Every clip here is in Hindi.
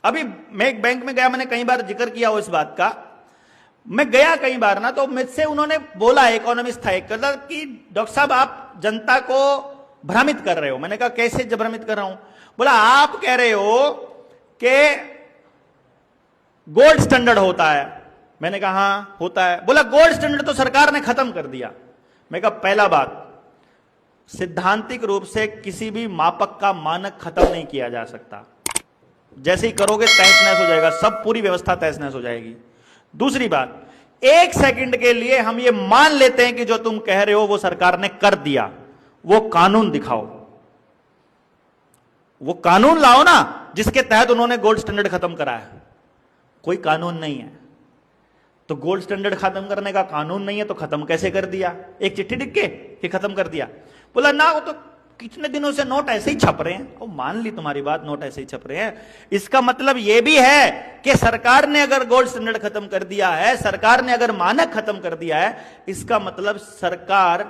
अभी मैं एक बैंक में गया, मैंने कई बार जिक्र किया हो इस बात का। मैं गया कई बार ना, तो मुझसे उन्होंने बोला, इकोनॉमिस्ट था एक, कि डॉक्टर साहब आप जनता को भ्रमित कर रहे हो। मैंने कहा कैसे भ्रमित कर रहा हूं? बोला आप कह रहे हो कि गोल्ड स्टैंडर्ड होता है। मैंने कहा हां होता है। बोला गोल्ड स्टैंडर्ड तो सरकार ने खत्म कर दिया। मैं कहा पहला बात, सिद्धांतिक रूप से किसी भी मापक का मानक खत्म नहीं किया जा सकता। जैसे ही करोगे तहस नहस हो जाएगा, सब पूरी व्यवस्था तहस नहस हो जाएगी। दूसरी बात, एक सेकंड के लिए हम ये मान लेते हैं कि जो तुम कह रहे हो वो सरकार ने कर दिया, वो कानून दिखाओ, वो कानून लाओ ना जिसके तहत उन्होंने गोल्ड स्टैंडर्ड खत्म करा है। कोई कानून नहीं है तो गोल्ड स्टैंडर्ड खत्म करने का कानून नहीं है तो खत्म कैसे कर दिया? एक चिट्ठी लिख के कि खत्म कर दिया? बोला ना, वो तो कितने दिनों से नोट ऐसे ही छप रहे हैं। ओ मान ली तुम्हारी बात, नोट ऐसे ही छप रहे हैं। इसका मतलब यह भी है कि सरकार ने अगर गोल्ड स्टैंडर्ड खत्म कर दिया है, सरकार ने अगर मानक खत्म कर दिया है, इसका मतलब सरकार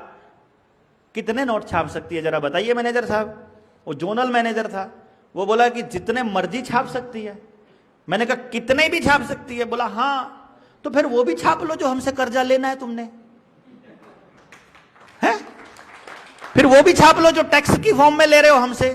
कितने नोट छाप सकती है? जरा बताइए मैनेजर साहब। वो जोनल मैनेजर था, वो बोला कि जितने मर्जी छाप सकती है। मैंने कहा कितने भी छाप सकती है? बोला हां, तो फिर वो भी छाप लो जो हमसे कर्जा लेना है तुमने, है? फिर वो भी छाप लो जो टैक्स की फॉर्म में ले रहे हो हमसे।